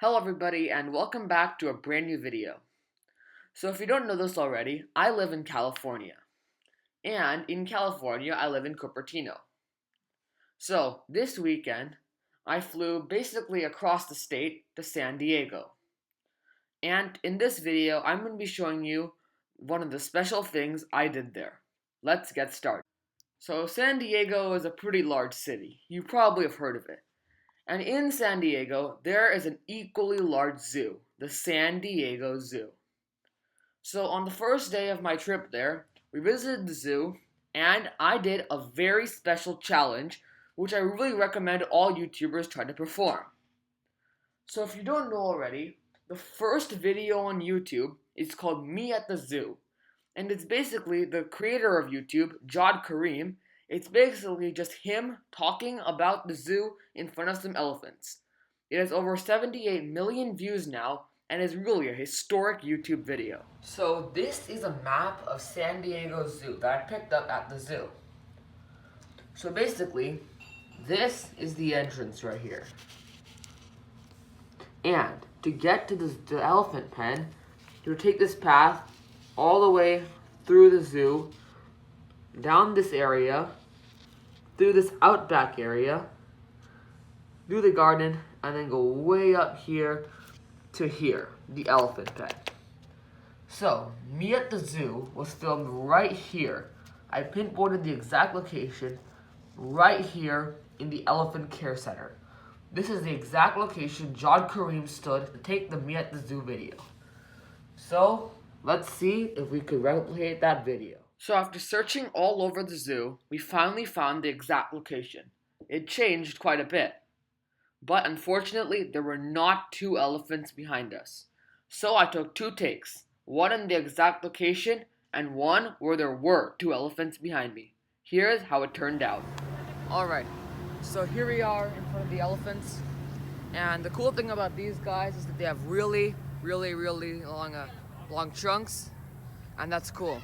Hello everybody and welcome back to a brand new video. So if you don't know this already, I live in California. And in California, I live in Cupertino. So this weekend, I flew basically across the state to San Diego. And in this video, I'm going to be showing you one of the special things I did there. Let's get started. So San Diego is a pretty large city. You probably have heard of it. And in San Diego, there is an equally large zoo, the San Diego Zoo. So on the first day of my trip there, we visited the zoo, and I did a very special challenge, which I really recommend all YouTubers try to perform. So if you don't know already, the first video on YouTube is called Me at the Zoo, and it's basically the creator of YouTube, Jawd Karim. It's basically just him talking about the zoo in front of some elephants. It has over 78 million views now and is really a historic YouTube video. So this is a map of San Diego Zoo that I picked up at the zoo. So basically, this is the entrance right here. And to get to the elephant pen, you'll take this path all the way through the zoo, down this area, through this outback area, through the garden, and then go way up here to here, the elephant pen. So, Me at the Zoo was filmed right here. I pinpointed the exact location right here in the Elephant Care Center. This is the exact location Jawd Karim stood to take the Me at the Zoo video. So, let's see if we could replicate that video. So after searching all over the zoo, we finally found the exact location. It changed quite a bit. But unfortunately, there were not two elephants behind us. So I took two takes, one in the exact location and one where there were two elephants behind me. Here's how it turned out. Alright, so here we are in front of the elephants. And the cool thing about these guys is that they have really long trunks. And that's cool.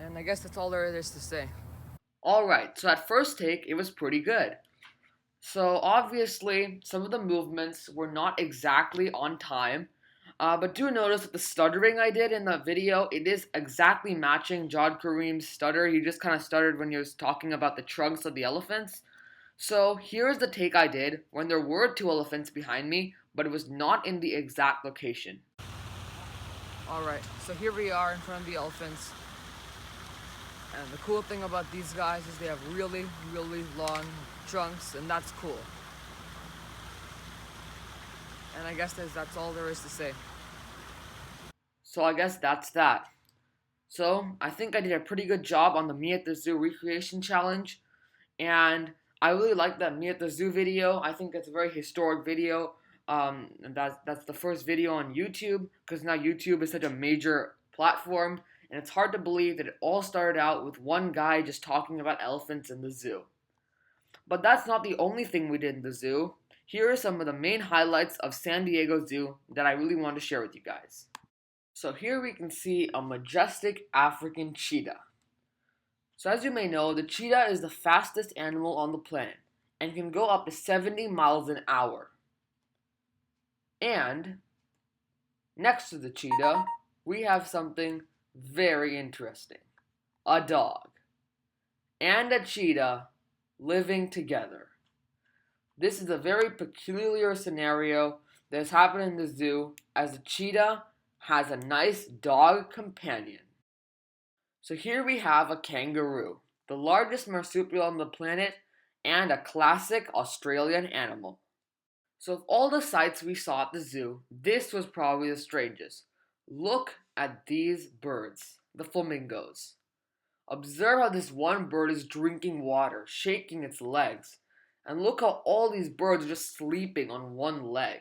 And I guess that's all there is to say. Alright, so at first take, it was pretty good. So obviously, some of the movements were not exactly on time, but do notice that the stuttering I did in the video, it is exactly matching Jawd Karim's stutter. He just kind of stuttered when he was talking about the trunks of the elephants. So here's the take I did when there were two elephants behind me, but it was not in the exact location. Alright, so here we are in front of the elephants. And the cool thing about these guys is they have really long trunks, and that's cool. And I guess that's all there is to say. So I guess that's that. So I think I did a pretty good job on the Me at the Zoo recreation challenge, and I really like that Me at the Zoo video. I think it's a very historic video. And that's the first video on YouTube, because now YouTube is such a major platform, and it's hard to believe that it all started out with one guy just talking about elephants in the zoo. But that's not the only thing we did in the zoo. Here are some of the main highlights of San Diego Zoo that I really want to share with you guys. So here we can see a majestic African cheetah. So as you may know, the cheetah is the fastest animal on the planet and can go up to 70 miles an hour. And next to the cheetah, we have something very interesting. A dog and a cheetah living together. This is a very peculiar scenario that has happened in the zoo, as the cheetah has a nice dog companion. So here we have a kangaroo, the largest marsupial on the planet and a classic Australian animal. So of all the sights we saw at the zoo, this was probably the strangest. Look at these birds, the flamingos. Observe how this one bird is drinking water, shaking its legs. And look how all these birds are just sleeping on one leg.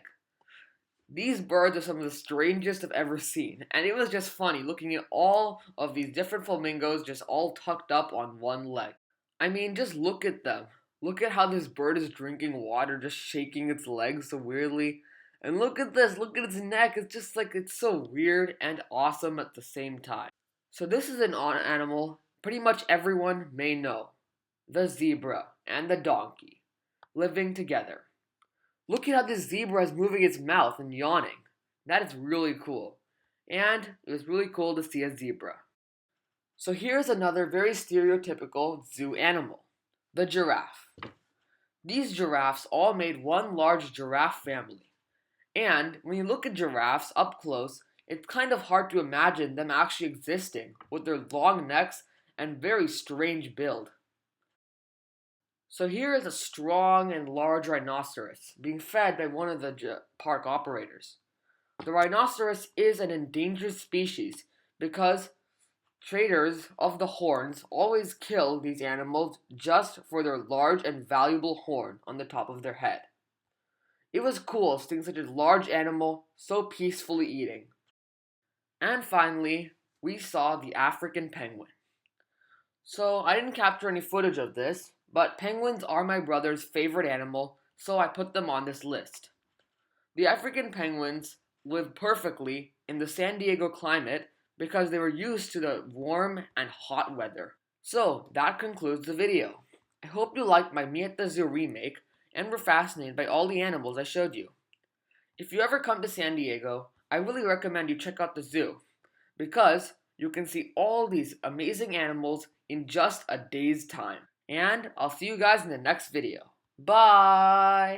These birds are some of the strangest I've ever seen. And it was just funny looking at all of these different flamingos just all tucked up on one leg. I mean, just look at them. Look at how this bird is drinking water, just shaking its legs so weirdly. And look at this, look at its neck. It's just like, it's so weird and awesome at the same time. So this is an animal pretty much everyone may know. The zebra and the donkey living together. Look at how this zebra is moving its mouth and yawning. That is really cool. And it was really cool to see a zebra. So here's another very stereotypical zoo animal, the giraffe. These giraffes all made one large giraffe family. And when you look at giraffes up close, it's kind of hard to imagine them actually existing with their long necks and very strange build. So here is a strong and large rhinoceros being fed by one of the park operators. The rhinoceros is an endangered species because traders of the horns always kill these animals just for their large and valuable horn on the top of their head. It was cool seeing such a large animal so peacefully eating. And finally, we saw the African penguin. So I didn't capture any footage of this, but penguins are my brother's favorite animal, so I put them on this list. The African penguins live perfectly in the San Diego climate because they were used to the warm and hot weather. So that concludes the video. I hope you liked my Me at the Zoo remake and were fascinated by all the animals I showed you. If you ever come to San Diego, I really recommend you check out the zoo because you can see all these amazing animals in just a day's time. And I'll see you guys in the next video. Bye!